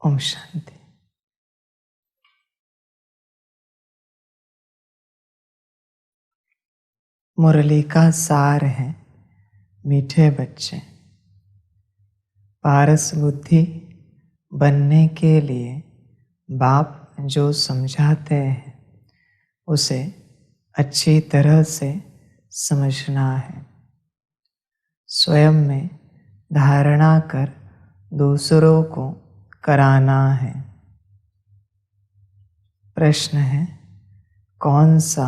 ओम शांति। मुरली का सार है मीठे बच्चे। पारस बुद्धि बनने के लिए बाप जो समझाते हैं उसे अच्छी तरह से समझना है। स्वयं में धारणा कर दूसरों को कराना है। प्रश्न है, कौन सा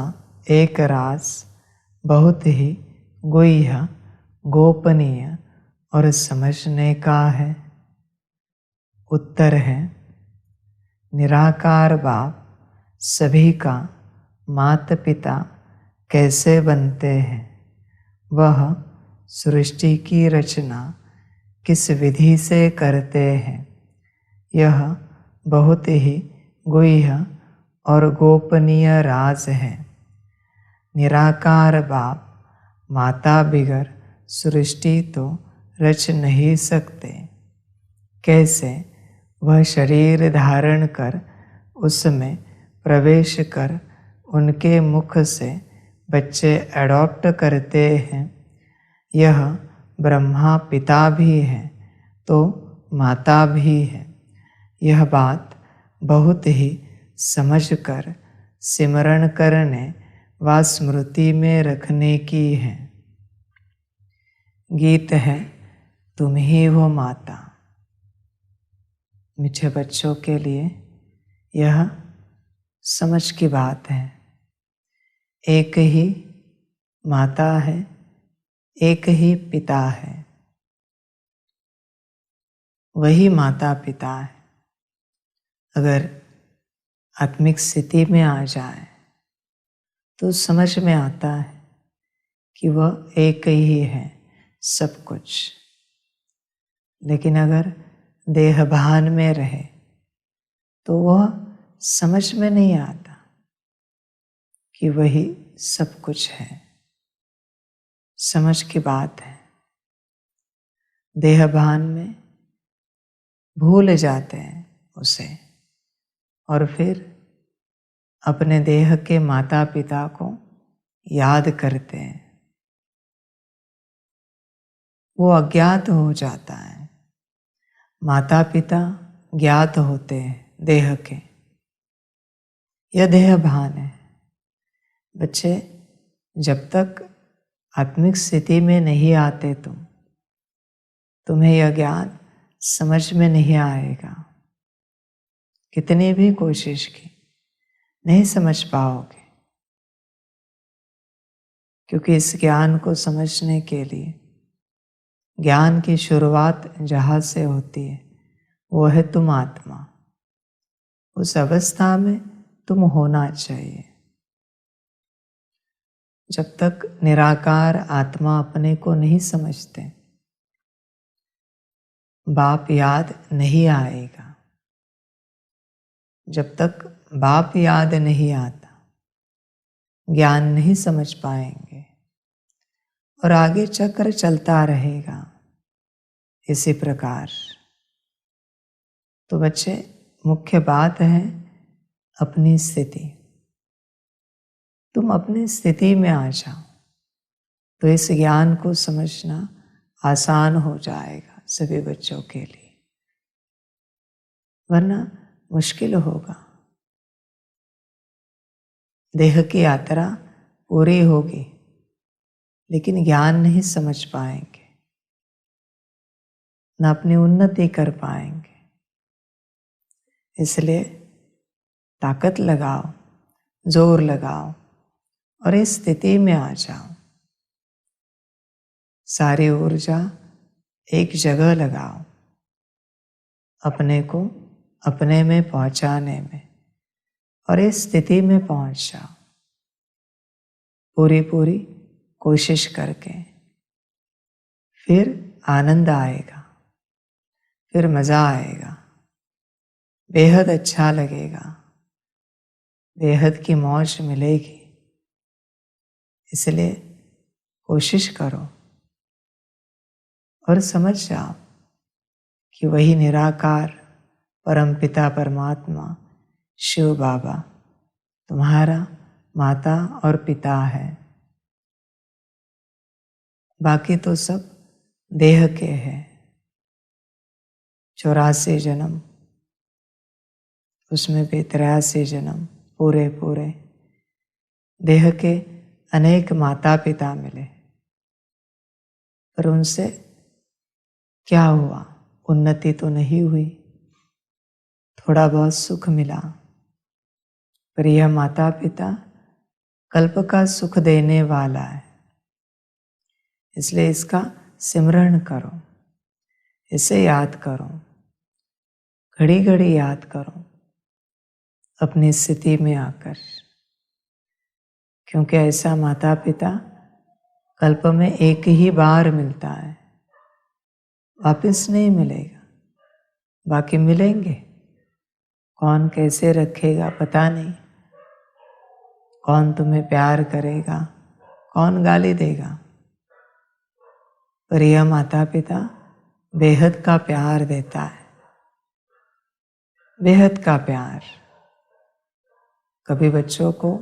एक राज बहुत ही गुह्य, गोपनीय और समझने का है? उत्तर है, निराकार बाप सभी का माता पिता कैसे बनते हैं, वह सृष्टि की रचना किस विधि से करते हैं, यह बहुत ही गुह्य और गोपनीय राज है। निराकार बाप माता बिगर सृष्टि तो रच नहीं सकते। कैसे वह शरीर धारण कर उसमें प्रवेश कर उनके मुख से बच्चे एडॉप्ट करते हैं, यह ब्रह्मा पिता भी है तो माता भी है। यह बात बहुत ही समझकर सिमरण करने व स्मृति में रखने की है। गीत है, तुम ही हो माता। मीठे बच्चों के लिए यह समझ की बात है। एक ही माता है, एक ही पिता है। वही माता पिता है। अगर आत्मिक स्थिति में आ जाए तो समझ में आता है कि वह एक ही है सब कुछ। लेकिन अगर देह भान में रहे तो वह समझ में नहीं आता कि वही सब कुछ है। समझ की बात है। देह भान में भूल जाते हैं उसे और फिर अपने देह के माता पिता को याद करते हैं। वो अज्ञात हो जाता है। माता पिता ज्ञात होते हैं देह के। यह देह भान है। बच्चे जब तक आत्मिक स्थिति में नहीं आते तुम्हें यह ज्ञान समझ में नहीं आएगा। कितनी भी कोशिश की नहीं समझ पाओगे, क्योंकि इस ज्ञान को समझने के लिए ज्ञान की शुरुआत जहाँ से होती है वो है तुम आत्मा। उस अवस्था में तुम होना चाहिए। जब तक निराकार आत्मा अपने को नहीं समझते, बाप याद नहीं आएगा। जब तक बाप याद नहीं आता, ज्ञान नहीं समझ पाएंगे और आगे चक्र चलता रहेगा इसी प्रकार। तो बच्चे, मुख्य बात है अपनी स्थिति। तुम अपनी स्थिति में आ जाओ तो इस ज्ञान को समझना आसान हो जाएगा सभी बच्चों के लिए, वरना मुश्किल होगा। देह की यात्रा पूरी होगी लेकिन ज्ञान नहीं समझ पाएंगे, न अपनी उन्नति कर पाएंगे। इसलिए ताकत लगाओ, जोर लगाओ और इस स्थिति में आ जाओ। सारी ऊर्जा एक जगह लगाओ, अपने को अपने में पहुंचाने में, और इस स्थिति में पहुंच जाओ पूरी कोशिश करके। फिर आनंद आएगा, फिर मज़ा आएगा, बेहद अच्छा लगेगा, बेहद की मौज मिलेगी। इसलिए कोशिश करो और समझ जाओ कि वही निराकार परमपिता परमात्मा शिव बाबा तुम्हारा माता और पिता है। बाकी तो सब देह के हैं। 84 जन्म, उसमें भी 83 जन्म पूरे पूरे देह के अनेक माता पिता मिले, पर उनसे क्या हुआ? उन्नति तो नहीं हुई, थोड़ा बहुत सुख मिला। पर यह माता पिता कल्प का सुख देने वाला है, इसलिए इसका सिमरण करो, इसे याद करो, घड़ी घड़ी याद करो अपनी स्थिति में आकर, क्योंकि ऐसा माता पिता कल्प में एक ही बार मिलता है, वापस नहीं मिलेगा। बाकी मिलेंगे, कौन कैसे रखेगा पता नहीं, कौन तुम्हें प्यार करेगा, कौन गाली देगा, पर यह माता पिता बेहद का प्यार देता है, बेहद का प्यार। कभी बच्चों को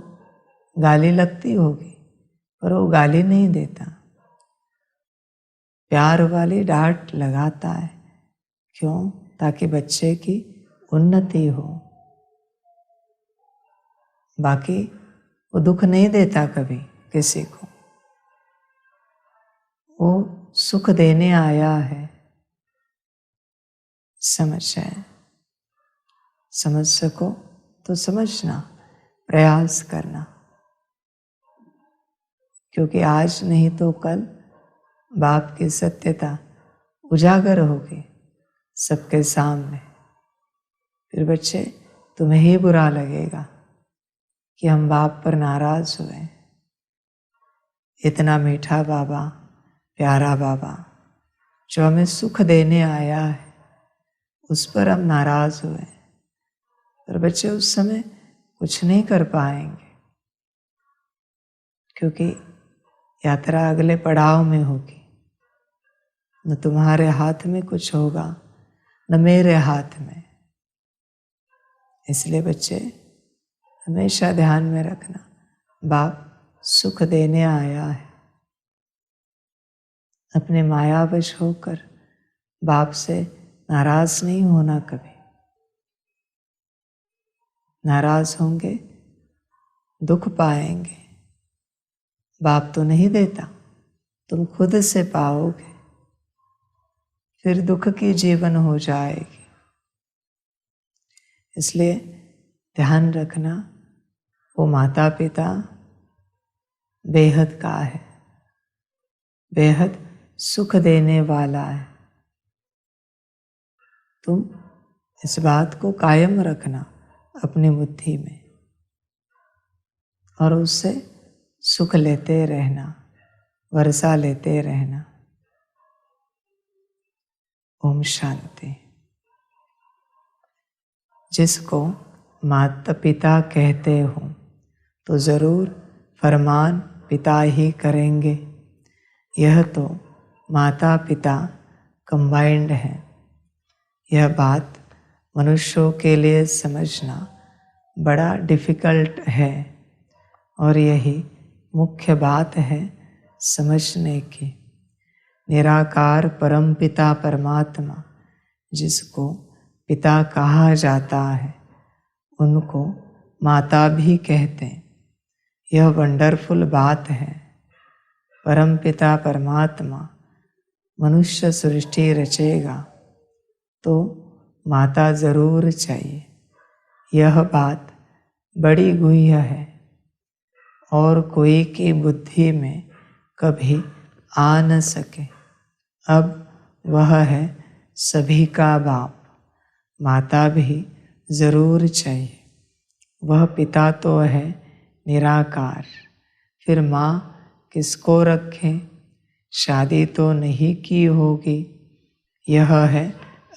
गाली लगती होगी, पर वो गाली नहीं देता, प्यार वाली डांट लगाता है। क्यों? ताकि बच्चे की उन्नति हो। बाकी वो दुख नहीं देता कभी किसी को, वो सुख देने आया है। समझ जाए, समझ सको तो समझना, प्रयास करना, क्योंकि आज नहीं तो कल बाप की सत्यता उजागर होगी सबके सामने। फिर बच्चे तुम्हें ही बुरा लगेगा कि हम बाप पर नाराज हुए। इतना मीठा बाबा, प्यारा बाबा जो हमें सुख देने आया है, उस पर हम नाराज हुए। पर बच्चे उस समय कुछ नहीं कर पाएंगे, क्योंकि यात्रा अगले पड़ाव में होगी। न तुम्हारे हाथ में कुछ होगा, न मेरे हाथ में। इसलिए बच्चे हमेशा ध्यान में रखना, बाप सुख देने आया है। अपने मायावश होकर बाप से नाराज नहीं होना कभी। नाराज होंगे दुख पाएंगे। बाप तो नहीं देता, तुम खुद से पाओगे, फिर दुख की जीवन हो जाएगी। इसलिए ध्यान रखना, वो माता पिता बेहद का है, बेहद सुख देने वाला है। तुम इस बात को कायम रखना अपनी बुद्धि में और उससे सुख लेते रहना, वर्षा लेते रहना। ओम शांति। जिसको माता पिता कहते हो तो ज़रूर फरमान पिता ही करेंगे। यह तो माता पिता कंबाइंड है। यह बात मनुष्यों के लिए समझना बड़ा डिफ़िकल्ट है, और यही मुख्य बात है समझने की। निराकार परमपिता परमात्मा जिसको पिता कहा जाता है, उनको माता भी कहते हैं। यह वंडरफुल बात है। परमपिता परमात्मा मनुष्य सृष्टि रचेगा तो माता ज़रूर चाहिए। यह बात बड़ी गुह्य है और कोई की बुद्धि में कभी आ न सके। अब वह है सभी का बाप, माता भी ज़रूर चाहिए। वह पिता तो है निराकार, फिर माँ किसको रखें? शादी तो नहीं की होगी। यह है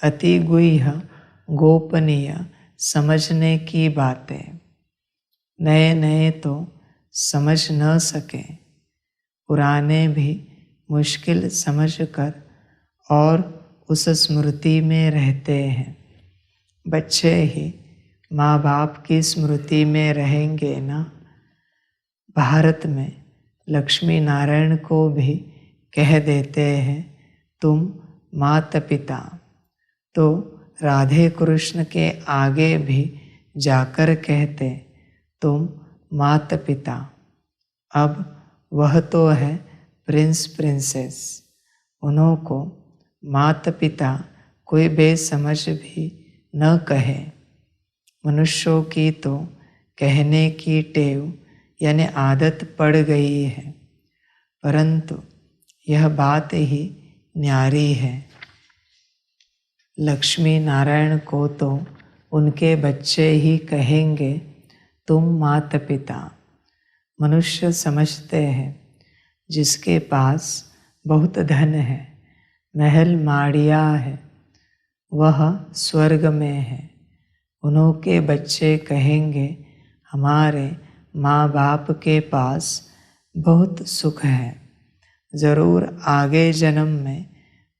अति गुह्य गोपनीय समझने की बातें। नए नए तो समझ न सके, पुराने भी मुश्किल समझकर और उस स्मृति में रहते हैं। बच्चे ही माँ बाप की स्मृति में रहेंगे ना। भारत में लक्ष्मी नारायण को भी कह देते हैं तुम माता पिता, तो राधे कृष्ण के आगे भी जाकर कहते तुम माता पिता। अब वह तो है प्रिंस प्रिंसेस, उन्हों को माता पिता कोई बेसमझ भी न कहे। मनुष्यों की तो कहने की टेव यानी आदत पड़ गई है, परंतु यह बात ही न्यारी है। लक्ष्मी नारायण को तो उनके बच्चे ही कहेंगे तुम माता पिता। मनुष्य समझते हैं जिसके पास बहुत धन है, महल माड़िया है, वह स्वर्ग में है। उन्हों के बच्चे कहेंगे हमारे माँ बाप के पास बहुत सुख है, ज़रूर आगे जन्म में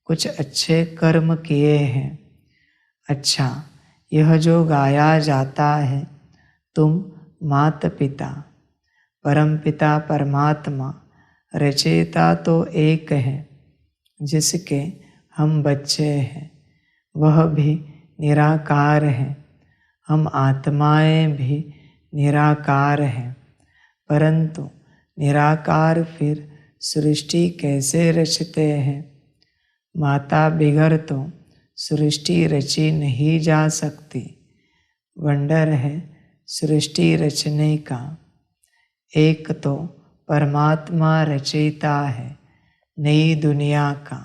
कुछ अच्छे कर्म किए हैं। अच्छा, यह जो गाया जाता है तुम माता पिता, परमपिता परमात्मा रचयिता तो एक है, जिसके हम बच्चे हैं, वह भी निराकार है। हम आत्माएं भी निराकार हैं, परंतु निराकार फिर सृष्टि कैसे रचते हैं? माता बिगर तो सृष्टि रची नहीं जा सकती। वंडर है सृष्टि रचने का। एक तो परमात्मा रचयिता है नई दुनिया का,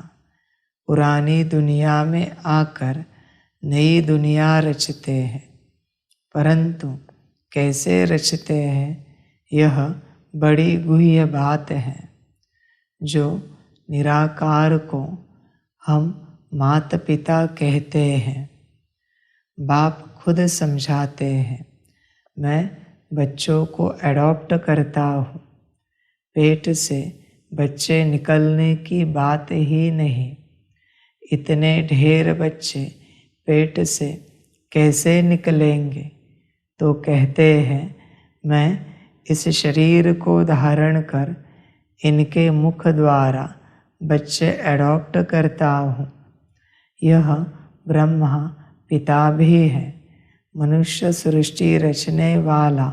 पुरानी दुनिया में आकर नई दुनिया रचते हैं, परंतु कैसे रचते हैं यह बड़ी गुह्य बात है। जो निराकार को हम माता पिता कहते हैं, बाप खुद समझाते हैं मैं बच्चों को एडॉप्ट करता हूँ। पेट से बच्चे निकलने की बात ही नहीं, इतने ढेर बच्चे पेट से कैसे निकलेंगे? तो कहते हैं मैं इस शरीर को धारण कर इनके मुख द्वारा बच्चे एडॉप्ट करता हूँ। यह ब्रह्मा पिता भी है, मनुष्य सृष्टि रचने वाला,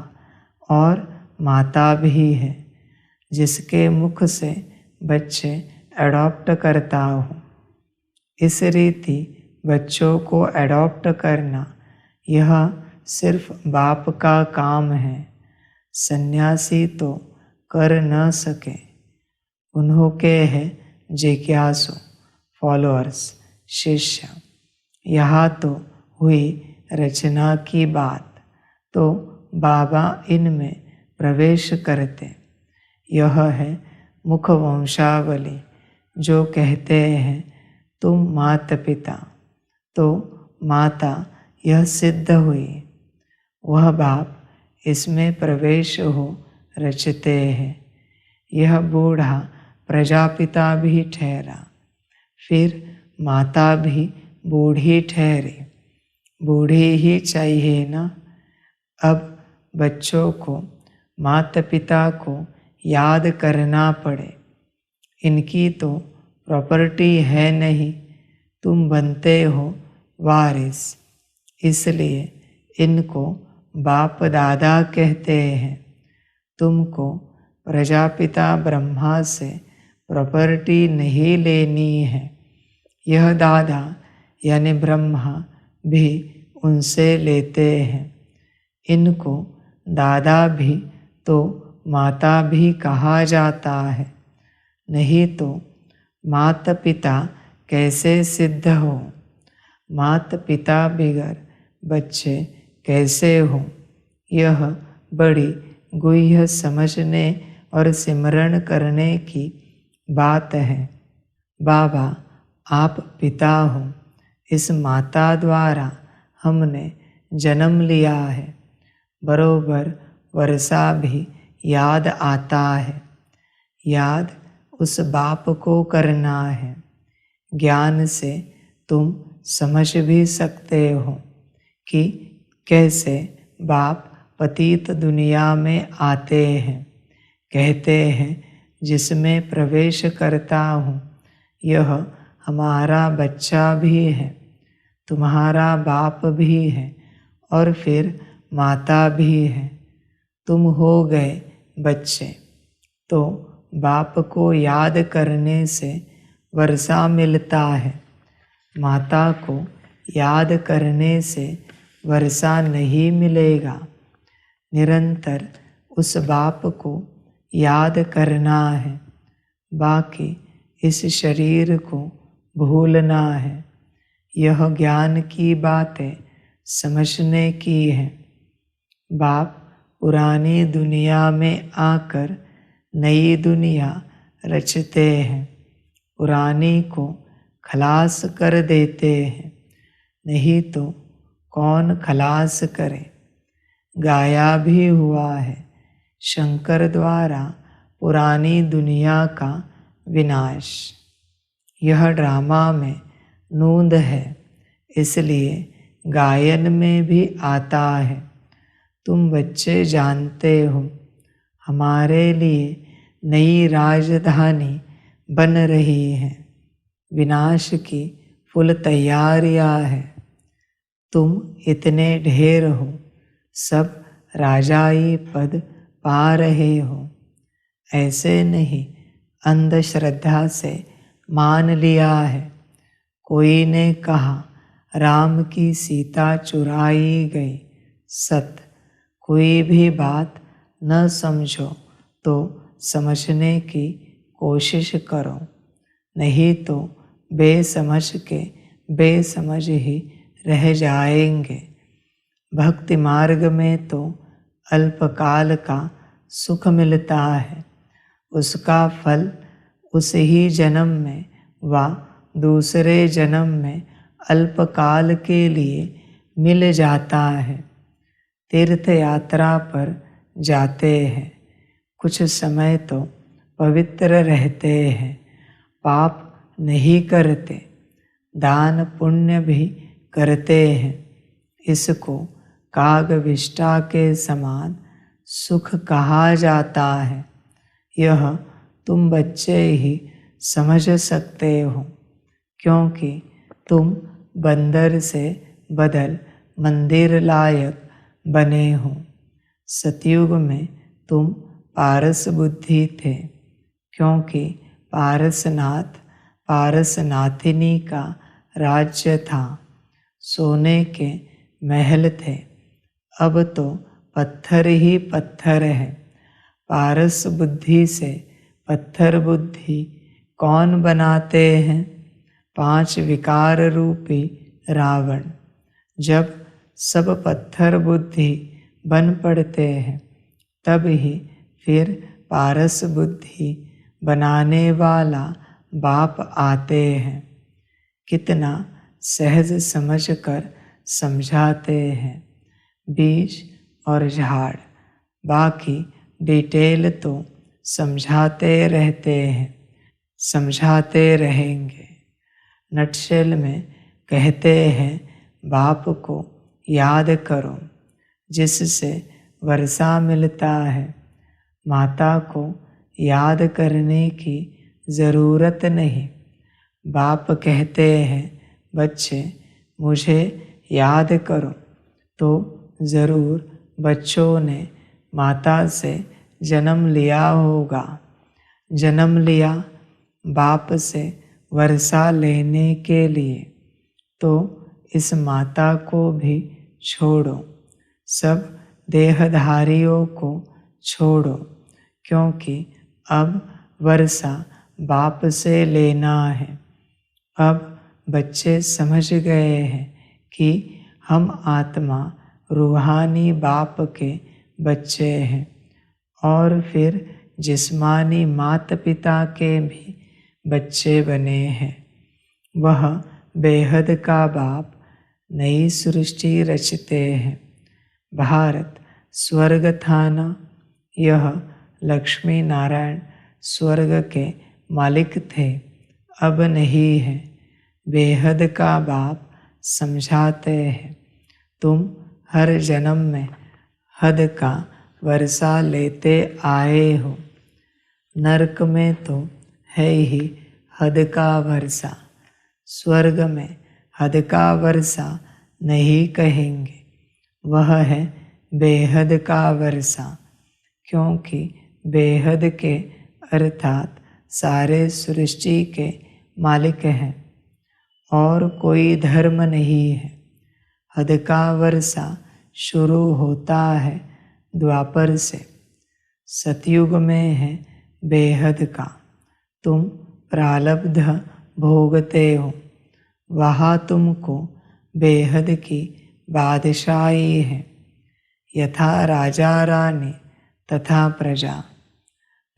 और माता भी है, जिसके मुख से बच्चे एडॉप्ट करता हूँ। इस रीति बच्चों को एडॉप्ट करना यह सिर्फ बाप का काम है, सन्यासी तो कर न सके। उन्हों के हैं जिज्ञासु, फॉलोअर्स, शिष्य। यहाँ तो हुई रचना की बात, तो बाबा इनमें प्रवेश करते। यह है मुख वंशावली, जो कहते हैं तुम माता पिता, तो माता यह सिद्ध हुई। वह बाप इसमें प्रवेश हो रचते हैं। यह बूढ़ा प्रजापिता भी ठहरा, फिर माता भी बूढ़ी ठहरी। बूढ़ी ही चाहिए ना। अब बच्चों को माता पिता को याद करना पड़े। इनकी तो प्रॉपर्टी है नहीं, तुम बनते हो वारिस, इसलिए इनको बाप दादा कहते हैं। तुमको प्रजापिता ब्रह्मा से प्रॉपर्टी नहीं लेनी है। यह दादा यानी ब्रह्मा भी उनसे लेते हैं। इनको दादा भी तो माता भी कहा जाता है, नहीं तो माता पिता कैसे सिद्ध हो? माता पिता बिगर बच्चे कैसे हो? यह बड़ी गुह्य समझने और सिमरण करने की बात है। बाबा आप पिता हो, इस माता द्वारा हमने जन्म लिया है। बरोबर वर्षा भी याद आता है। याद उस बाप को करना है। ज्ञान से तुम समझ भी सकते हो कि कैसे बाप पतित दुनिया में आते हैं। कहते हैं जिसमें प्रवेश करता हूँ यह हमारा बच्चा भी है, तुम्हारा बाप भी है और फिर माता भी है। तुम हो गए बच्चे, तो बाप को याद करने से वर्षा मिलता है। माता को याद करने से वर्षा नहीं मिलेगा। निरंतर उस बाप को याद करना है, बाकी इस शरीर को भूलना है। यह ज्ञान की बातें समझने की है। बाप पुरानी दुनिया में आकर नई दुनिया रचते हैं, पुरानी को खलास कर देते हैं, नहीं तो कौन खलास करे। गाया भी हुआ है शंकर द्वारा पुरानी दुनिया का विनाश। यह ड्रामा में नूंद है, इसलिए गायन में भी आता है। तुम बच्चे जानते हो हमारे लिए नई राजधानी बन रही है, विनाश की फुल तैयारियां है। तुम इतने ढेर हो, सब राजाई पद पा रहे हो। ऐसे नहीं अंधश्रद्धा से मान लिया है। कोई ने कहा राम की सीता चुराई गई, सत। कोई भी बात न समझो तो समझने की कोशिश करो, नहीं तो बेसमझ के बेसमझ ही रह जाएंगे। भक्ति मार्ग में तो अल्पकाल का सुख मिलता है, उसका फल उस ही जन्म में व दूसरे जन्म में अल्पकाल के लिए मिल जाता है। तीर्थ यात्रा पर जाते हैं, कुछ समय तो पवित्र रहते हैं, पाप नहीं करते, दान पुण्य भी करते हैं। इसको कागविष्ठा के समान सुख कहा जाता है। यह तुम बच्चे ही समझ सकते हो, क्योंकि तुम बंदर से बदल मंदिर लायक बने हो। सतयुग में तुम पारस बुद्धि थे, क्योंकि पारसनाथ पारसनाथिनी का राज्य था। सोने के महल थे, अब तो पत्थर ही पत्थर है। पारस बुद्धि से पत्थर बुद्धि कौन बनाते हैं? 5 विकार रूपी रावण। जब सब पत्थर बुद्धि बन पड़ते हैं, तब ही फिर पारस बुद्धि बनाने वाला बाप आते हैं। कितना सहज समझकर समझाते हैं, बीज और झाड़। बाकी डिटेल तो समझाते रहते हैं, समझाते रहेंगे। नटशेल में कहते हैं बाप को याद करो, जिससे वर्षा मिलता है। माता को याद करने की ज़रूरत नहीं। बाप कहते हैं बच्चे मुझे याद करो, तो ज़रूर बच्चों ने माता से जन्म लिया होगा। जन्म लिया बाप से वर्षा लेने के लिए, तो इस माता को भी छोड़ो, सब देहधारियों को छोड़ो, क्योंकि अब वर्षा बाप से लेना है। अब बच्चे समझ गए हैं कि हम आत्मा रूहानी बाप के बच्चे हैं, और फिर जिस्मानी माता पिता के भी बच्चे बने हैं। वह बेहद का बाप नई सृष्टि रचते हैं। भारत स्वर्ग था ना, यह लक्ष्मी नारायण स्वर्ग के मालिक थे, अब नहीं है। बेहद का बाप समझाते हैं, तुम हर जन्म में हद का वर्षा लेते आए हो। नरक में तो है ही हद का वर्षा, स्वर्ग में हद का वर्षा नहीं कहेंगे, वह है बेहद का वर्षा। क्योंकि बेहद के अर्थात सारे सृष्टि के मालिक हैं और कोई धर्म नहीं है। हद का वर्षा शुरू होता है द्वापर से, सतयुग में है बेहद का। तुम प्रारब्ध भोगते हो, वहाँ तुमको बेहद की बादशाही है। यथा राजा रानी तथा प्रजा,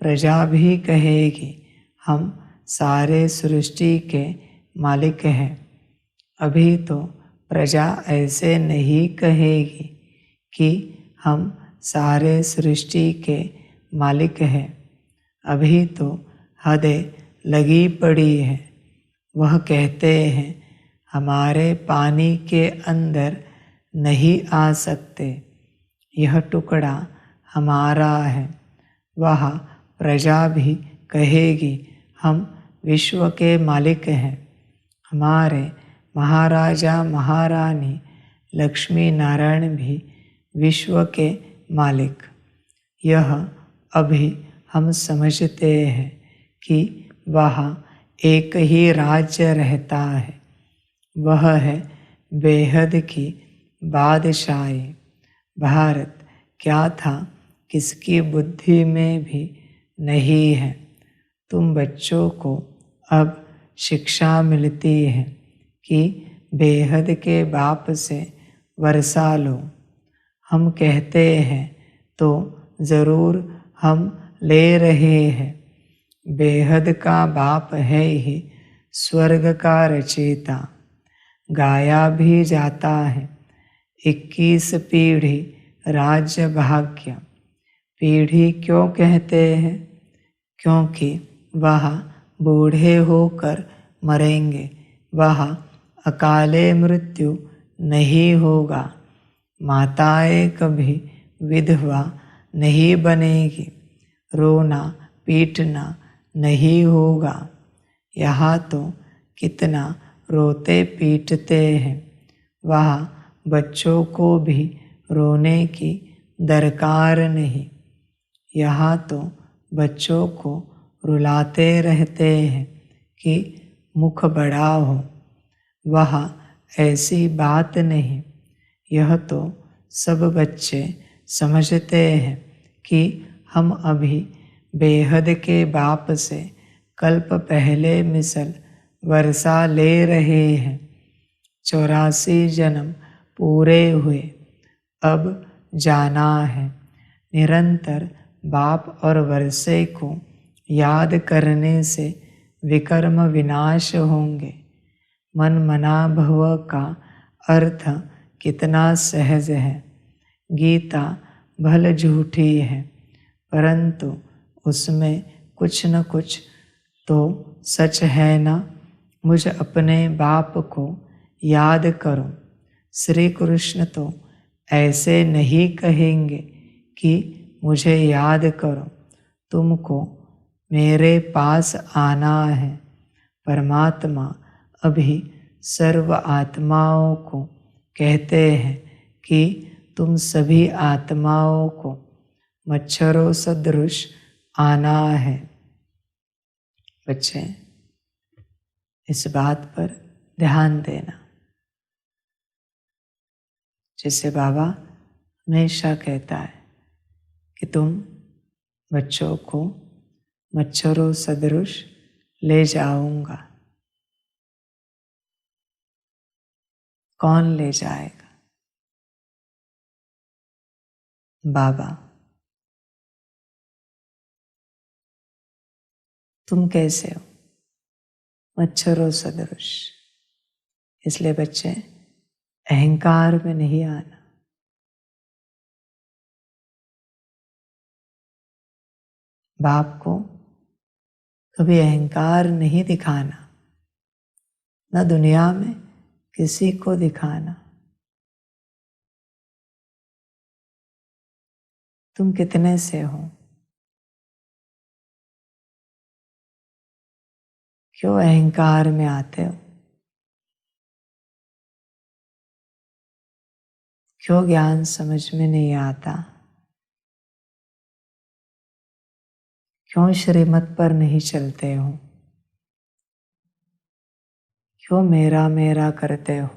प्रजा भी कहेगी हम सारे सृष्टि के मालिक हैं। अभी तो प्रजा ऐसे नहीं कहेगी कि हम सारे सृष्टि के मालिक हैं। अभी तो हदें लगी पड़ी है। वह कहते हैं हमारे पानी के अंदर नहीं आ सकते, यह टुकड़ा हमारा है। वह प्रजा भी कहेगी हम विश्व के मालिक हैं। हमारे महाराजा महारानी लक्ष्मी नारायण भी विश्व के मालिक। यह अभी हम समझते हैं कि वहाँ एक ही राज्य रहता है, वह है बेहद की बादशाही। भारत क्या था किसकी बुद्धि में भी नहीं है। तुम बच्चों को अब शिक्षा मिलती है कि बेहद के बाप से वर्षा लो। हम कहते हैं तो ज़रूर हम ले रहे हैं। बेहद का बाप है ही स्वर्ग का रचयिता। गाया भी जाता है 21 पीढ़ी राज्य भाग्य। पीढ़ी क्यों कहते हैं? क्योंकि वह बूढ़े होकर मरेंगे, वह अकाले मृत्यु नहीं होगा। माताएं कभी विधवा नहीं बनेगी, रोना पीटना नहीं होगा। यहाँ तो कितना रोते पीटते हैं, वहाँ बच्चों को भी रोने की दरकार नहीं। यहाँ तो बच्चों को रुलाते रहते हैं कि मुख बड़ा हो। वहाँ ऐसी बात नहीं। यह तो सब बच्चे समझते हैं कि हम अभी बेहद के बाप से कल्प पहले मिसल वर्षा ले रहे हैं। 84 जन्म पूरे हुए, अब जाना है। निरंतर बाप और वर्षे को याद करने से विकर्म विनाश होंगे। मन मना भव का अर्थ कितना सहज है। गीता भल झूठी है, परंतु उसमें कुछ न कुछ तो सच है ना। मुझ अपने बाप को याद करो। श्री कृष्ण तो ऐसे नहीं कहेंगे कि मुझे याद करो, तुमको मेरे पास आना है। परमात्मा अभी सर्व आत्माओं को कहते हैं कि तुम सभी आत्माओं को मच्छरों सदृश आना है। बच्चे, इस बात पर ध्यान देना। जिसे बाबा हमेशा कहता है कि तुम बच्चों को मच्छरों सदृश ले जाऊंगा। कौन ले जाएगा? बाबा। तुम कैसे हो? मच्छरों सदृश। इसलिए बच्चे, अहंकार में नहीं आना। बाप को कभी अहंकार नहीं दिखाना, न दुनिया में किसी को दिखाना। तुम कितने से हो? क्यों अहंकार में आते हो? क्यों ज्ञान समझ में नहीं आता? क्यों श्रीमत पर नहीं चलते हो? क्यों मेरा मेरा करते हो?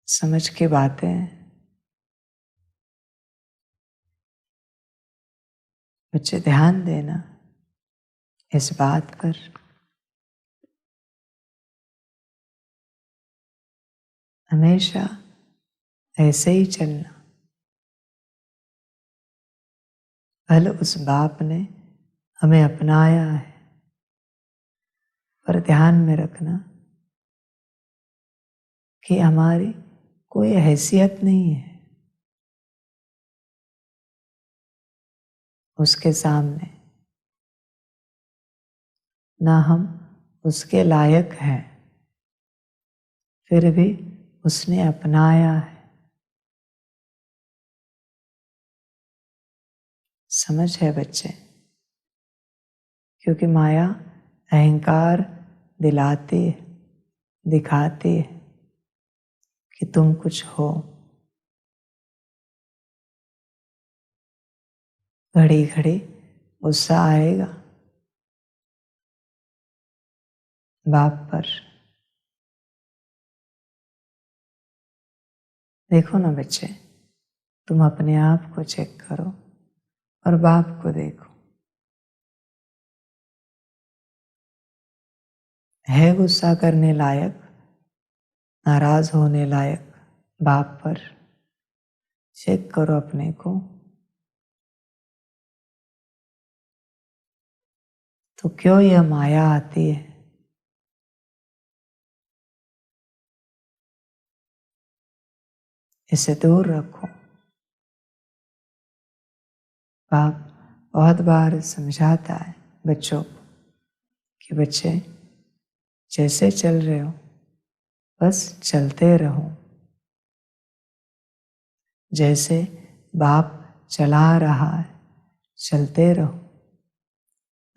समझ की बातें बच्चे ध्यान देना इस बात पर। हमेशा ऐसे ही चलना। भले उस बाप ने हमें अपनाया है, पर ध्यान में रखना कि हमारी कोई हैसियत नहीं है उसके सामने, ना हम उसके लायक हैं, फिर भी उसने अपनाया है। समझ है बच्चे? क्योंकि माया अहंकार दिलाती है, दिखाती है कि तुम कुछ हो। घड़ी घड़ी गुस्सा आएगा बाप पर। देखो ना बच्चे, तुम अपने आप को चेक करो और बाप को देखो। है गुस्सा करने लायक, नाराज होने लायक बाप पर? चेक करो अपने को। तो क्यों यह माया आती है? इसे दूर रखो। बाप बहुत बार समझाता है बच्चों को कि बच्चे जैसे चल रहे हो बस चलते रहो। जैसे बाप चला रहा है चलते रहो।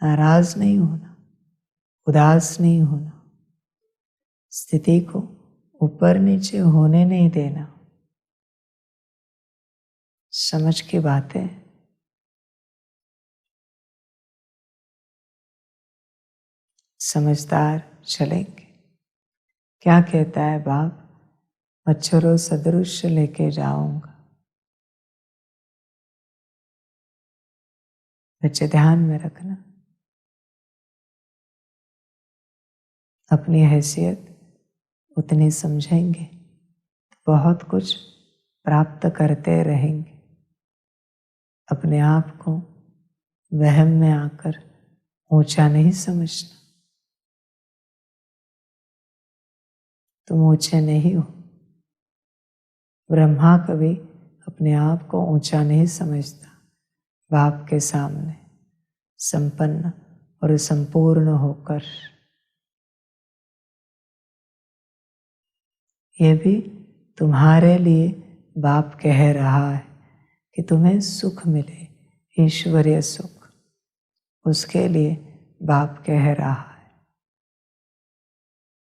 नाराज नहीं होना, उदास नहीं होना, स्थिति को ऊपर नीचे होने नहीं देना। समझ की बातें। समझदार चलेंगे। क्या कहता है बाप? मच्छरों सदृश लेके जाऊंगा। बच्चे ध्यान में रखना, अपनी हैसियत उतनी समझेंगे तो बहुत कुछ प्राप्त करते रहेंगे। अपने आप को वहम में आकर ऊंचा नहीं समझना। तुम ऊंचे नहीं हो। ब्रह्मा कभी अपने आप को ऊंचा नहीं समझता। बाप के सामने संपन्न और संपूर्ण होकर ये भी तुम्हारे लिए बाप कह रहा है कि तुम्हें सुख मिले, ईश्वरीय सुख। उसके लिए बाप कह रहा है।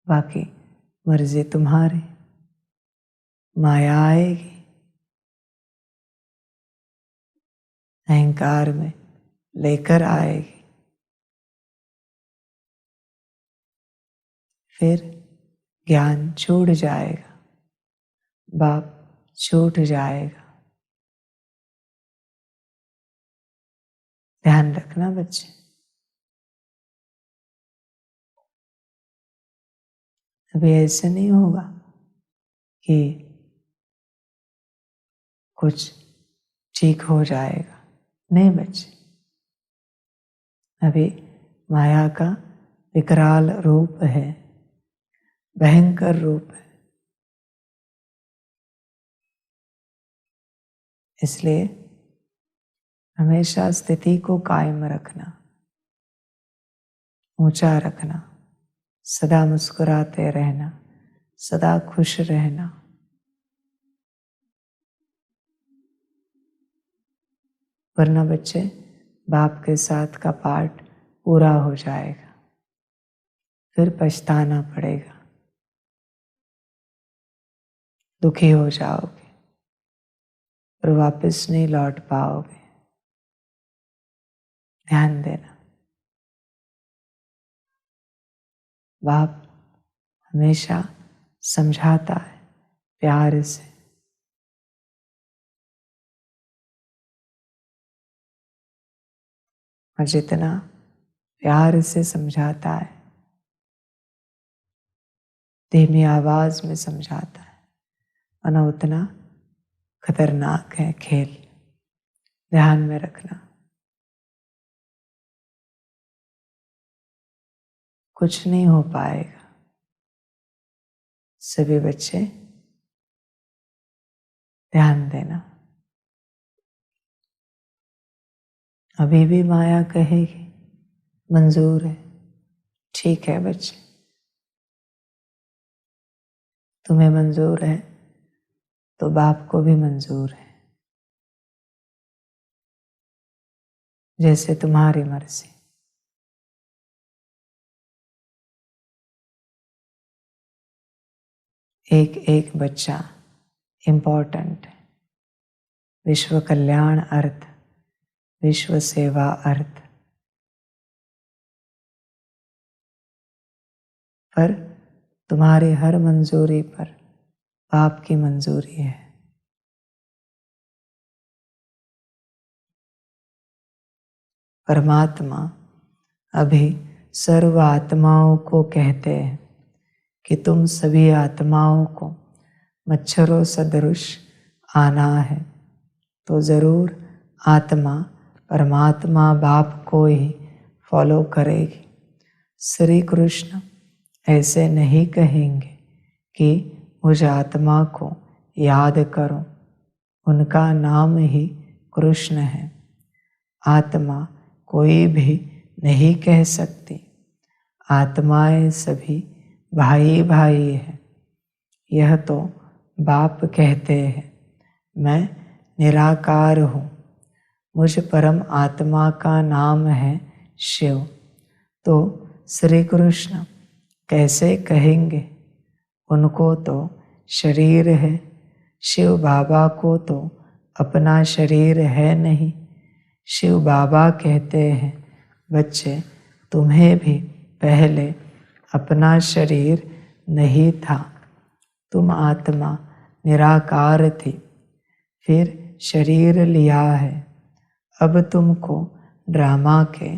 बाकी मर्जी तुम्हारी। माया आएगी, अहंकार में लेकर आएगी, फिर ज्ञान छूट जाएगा, बाप छूट जाएगा। ध्यान रखना बच्चे। अभी ऐसे नहीं होगा कि कुछ ठीक हो जाएगा। नहीं बच्चे, अभी माया का विकराल रूप है, भयंकर रूप है। इसलिए हमेशा स्थिति को कायम रखना, ऊंचा रखना, सदा मुस्कुराते रहना, सदा खुश रहना। वरना बच्चे बाप के साथ का पाठ पूरा हो जाएगा, फिर पछताना पड़ेगा, दुखी हो जाओगे और वापस नहीं लौट पाओगे। ध्यान देना, बाप हमेशा समझाता है प्यार से। और जितना प्यार से समझाता है, धीमी आवाज में समझाता है, और उतना खतरनाक है खेल। ध्यान में रखना, कुछ नहीं हो पाएगा। सभी बच्चे ध्यान देना। अभी भी माया कहेगी मंजूर है, ठीक है बच्चे, तुम्हें मंजूर है तो बाप को भी मंजूर है, जैसे तुम्हारी मर्जी। एक एक बच्चा इम्पोर्टेंट है। विश्व कल्याण अर्थ, विश्व सेवा अर्थ। पर तुम्हारी हर मंजूरी पर बाप की मंजूरी है। परमात्मा अभी सर्व आत्माओं को कहते हैं कि तुम सभी आत्माओं को मच्छरों सदृश आना है, तो ज़रूर आत्मा परमात्मा बाप को ही फॉलो करेगी। श्री कृष्ण ऐसे नहीं कहेंगे कि मुझ आत्मा को याद करो, उनका नाम ही कृष्ण है। आत्मा कोई भी नहीं कह सकती, आत्माएं सभी भाई भाई है। यह तो बाप कहते हैं, मैं निराकार हूँ, मुझ परम आत्मा का नाम है शिव। तो श्री कृष्ण कैसे कहेंगे, उनको तो शरीर है, शिव बाबा को तो अपना शरीर है नहीं। शिव बाबा कहते हैं, बच्चे तुम्हें भी पहले अपना शरीर नहीं था, तुम आत्मा निराकार थी, फिर शरीर लिया है। अब तुमको ड्रामा के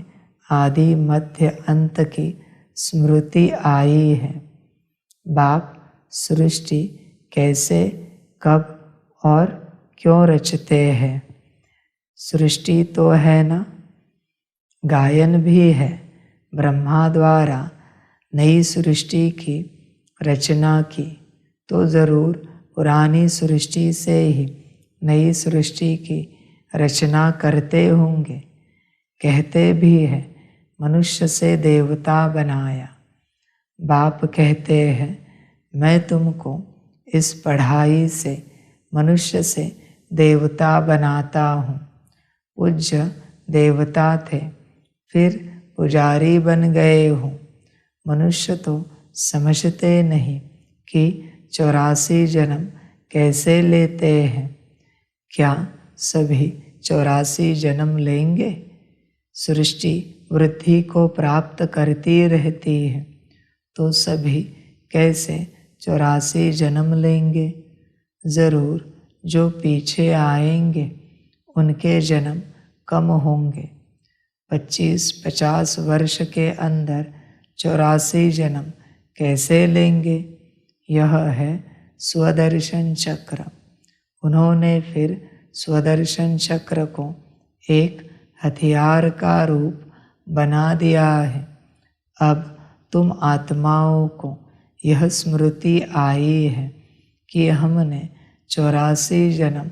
आदि मध्य अंत की स्मृति आई है। बाप सृष्टि कैसे, कब और क्यों रचते हैं। सृष्टि तो है ना, गायन भी है। ब्रह्मा द्वारा नई सृष्टि की रचना की, तो ज़रूर पुरानी सृष्टि से ही नई सृष्टि की रचना करते होंगे। कहते भी हैं मनुष्य से देवता बनाया। बाप कहते हैं, मैं तुमको इस पढ़ाई से मनुष्य से देवता बनाता हूँ। पूज्य देवता थे, फिर पुजारी बन गए हो। मनुष्य तो समझते नहीं कि 84 जन्म कैसे लेते हैं। क्या सभी 84 जन्म लेंगे? सृष्टि वृद्धि को प्राप्त करती रहती है, तो सभी कैसे 84 जन्म लेंगे? ज़रूर जो पीछे आएंगे उनके जन्म कम होंगे। 25-50 वर्ष के अंदर 84 जन्म कैसे लेंगे? यह है स्वदर्शन चक्र। उन्होंने फिर स्वदर्शन चक्र को एक हथियार का रूप बना दिया है। अब तुम आत्माओं को यह स्मृति आई है कि हमने 84 जन्म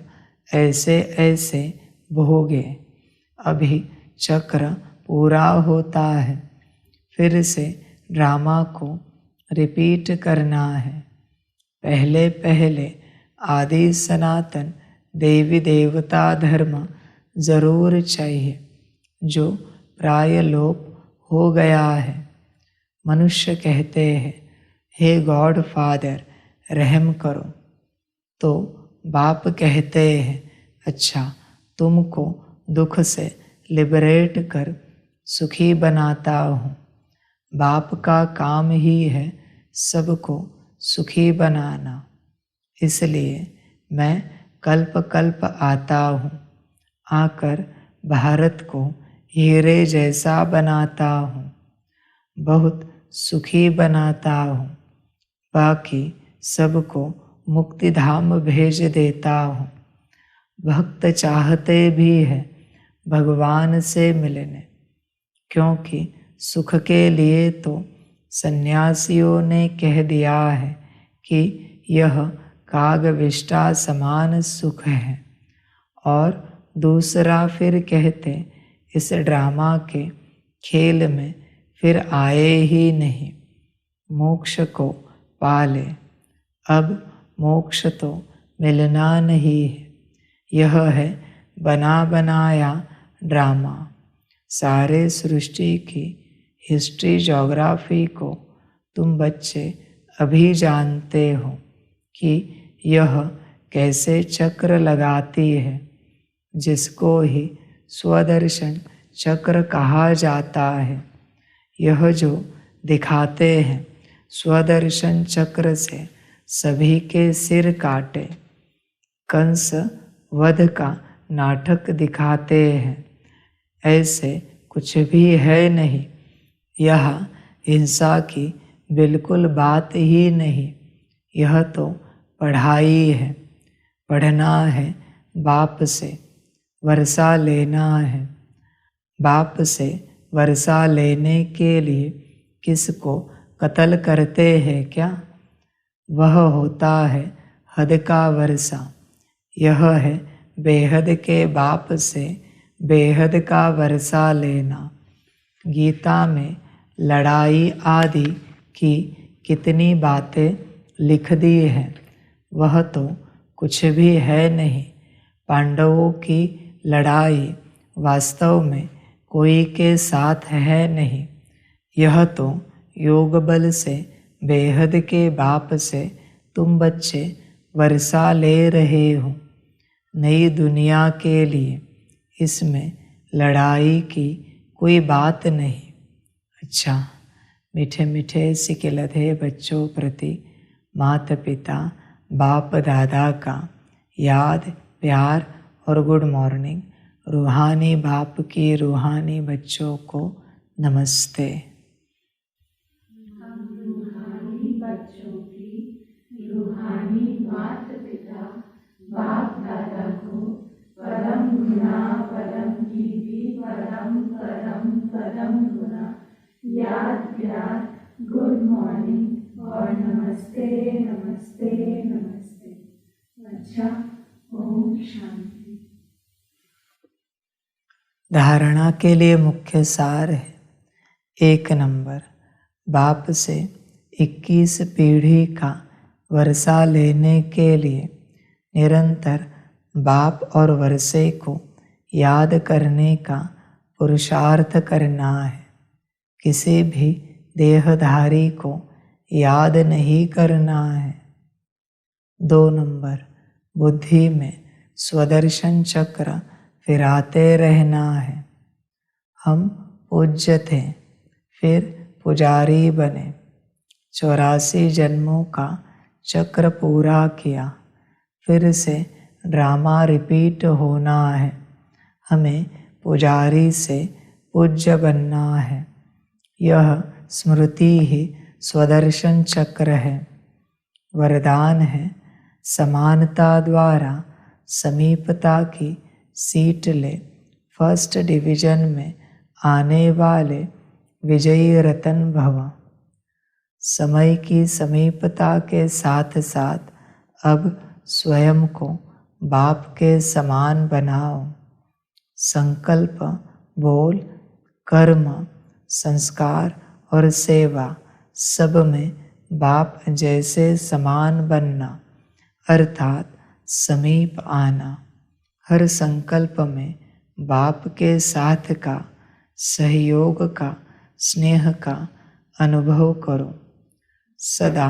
ऐसे ऐसे भोगे। अभी चक्र पूरा होता है, फिर से ड्रामा को रिपीट करना है। पहले पहले आदि सनातन देवी देवता धर्म ज़रूर चाहिए, जो प्राय लोप हो गया है। मनुष्य कहते हैं, हे गॉड फादर रहम करो, तो बाप कहते हैं, अच्छा तुमको दुख से लिबरेट कर सुखी बनाता हूँ। बाप का काम ही है सबको सुखी बनाना, इसलिए मैं कल्प कल्प आता हूँ। आकर भारत को हीरे जैसा बनाता हूँ, बहुत सुखी बनाता हूँ। बाकी सबको मुक्ति धाम भेज देता हूँ। भक्त चाहते भी हैं भगवान से मिलने, क्योंकि सुख के लिए तो सन्यासियों ने कह दिया है कि यह कागविष्टा समान सुख है। और दूसरा फिर कहते, इस ड्रामा के खेल में फिर आए ही नहीं, मोक्ष को पाले। अब मोक्ष तो मिलना नहीं है, यह है बना बनाया ड्रामा। सारे सृष्टि की हिस्ट्री ज्योग्राफी को तुम बच्चे अभी जानते हो कि यह कैसे चक्र लगाती है, जिसको ही स्वदर्शन चक्र कहा जाता है। यह जो दिखाते हैं स्वदर्शन चक्र से सभी के सिर काटे, कंस वध का नाटक दिखाते हैं, ऐसे कुछ भी है नहीं। यह हिंसा की बिल्कुल बात ही नहीं, यह तो पढ़ाई है। पढ़ना है बाप से, वर्षा लेना है। बाप से वर्षा लेने के लिए किसको कत्ल करते हैं क्या? वह होता है हद का वर्षा। यह है बेहद के बाप से बेहद का वर्षा लेना। गीता में लड़ाई आदि की कितनी बातें लिख दी हैं, वह तो कुछ भी है नहीं। पांडवों की लड़ाई वास्तव में कोई के साथ है नहीं, यह तो योग बल से बेहद के बाप से तुम बच्चे वर्षा ले रहे हो नई दुनिया के लिए। इसमें लड़ाई की कोई बात नहीं। अच्छा, मीठे मीठे सिकिलधे बच्चों प्रति माता पिता बाप दादा का याद प्यार और गुड मॉर्निंग। रूहानी बाप की रूहानी बच्चों को नमस्ते। हम रूहानी बच्चों की रूहानी माता पिता बाप दादा को परम गुना परम कीर्ति परम परम परम गुना याद प्यार गुड मॉर्निंग और नमस्ते नमस्ते नमस्ते। अच्छा, ओम शांति। धारणा के लिए मुख्य सार है। 1 नंबर, बाप से 21 पीढ़ी का वर्षा लेने के लिए निरंतर बाप और वर्षे को याद करने का पुरुषार्थ करना है। किसी भी देहधारी को याद नहीं करना है। 2 नंबर, बुद्धि में स्वदर्शन चक्र फिराते रहना है। हम पूज्य थे, फिर पुजारी बने, 84 जन्मों का चक्र पूरा किया, फिर से ड्रामा रिपीट होना है। हमें पुजारी से पूज्य बनना है। यह स्मृति ही स्वदर्शन चक्र है। वरदान है, समानता द्वारा समीपता की सीट ले। फर्स्ट डिवीजन में आने वाले विजयी रतन भव। समय की समीपता के साथ साथ अब स्वयं को बाप के समान बनाओ। संकल्प, बोल, कर्म, संस्कार और सेवा सब में बाप जैसे समान बनना, अर्थात समीप आना। हर संकल्प में बाप के साथ का, सहयोग का, स्नेह का अनुभव करो। सदा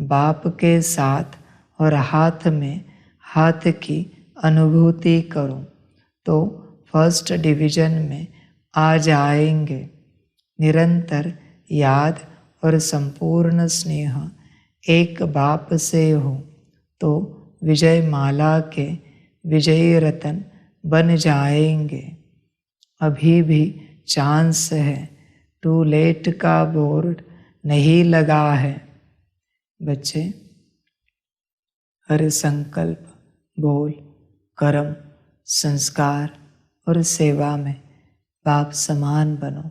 बाप के साथ और हाथ में हाथ की अनुभूति करो तो फर्स्ट डिवीजन में आ जाएंगे। निरंतर याद और संपूर्ण स्नेह एक बाप से हो तो विजय माला के विजयी रतन बन जाएंगे। अभी भी चांस है, टू लेट का बोर्ड नहीं लगा है। बच्चे, हर संकल्प, बोल, कर्म, संस्कार और सेवा में बाप समान बनो।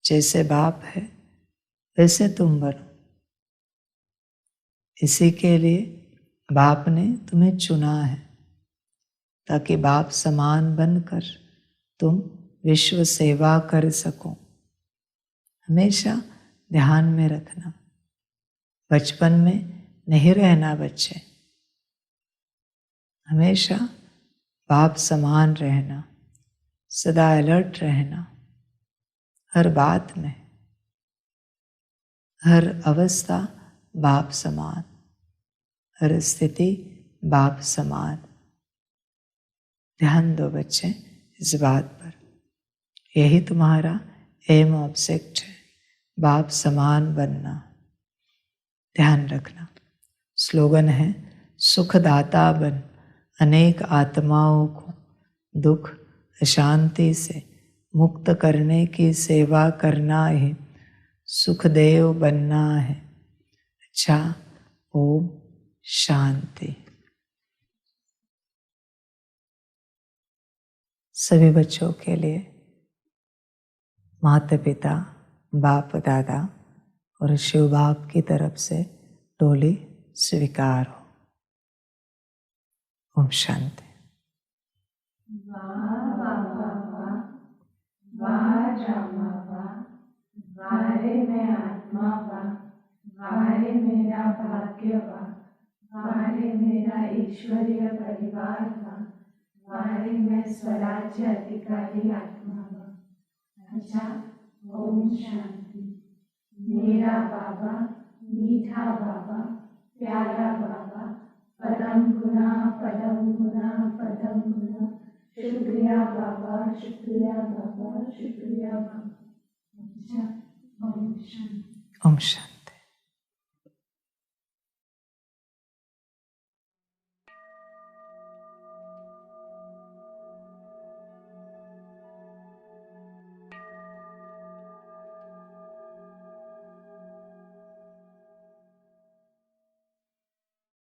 जैसे बाप है वैसे तुम बनो। इसी के लिए बाप ने तुम्हें चुना है, ताकि बाप समान बनकर तुम विश्व सेवा कर सको। हमेशा ध्यान में रखना, बचपन में नहीं रहना बच्चे। हमेशा बाप समान रहना, सदा अलर्ट रहना, हर बात में, हर अवस्था बाप समान, हर स्थिति बाप समान। ध्यान दो बच्चे इस बात पर। यही तुम्हारा एम ऑब्जेक्ट है, बाप समान बनना। ध्यान रखना। स्लोगन है, सुखदाता बन, अनेक आत्माओं को दुख अशांति से मुक्त करने की सेवा करना ही सुखदेव बनना है। अच्छा, ओम शांति। सभी बच्चों के लिए माता पिता, बाप दादा और शिव बाप की तरफ से डोली स्वीकार हो। ओम शांति। वाह बाबा वाह, वाह जामा वाह, वारे मैं आत्मा वाह, वारे मेरा भाग्य वाह, वारे मेरा ईश्वरीय परिवार वाह, वारे मैं स्वराज्य अधिकारी आत्मा वाह। अच्छा, ओम शांति। मेरा बाबा, मीठा बाबा, प्यारा बाबा, पदम गुना पदम गुना पदम गुना, शुक्रिया बाबा, शुक्रिया बाबा, शुक्रिया बाबा। अच्छा, ओम शांति। ओम शांति।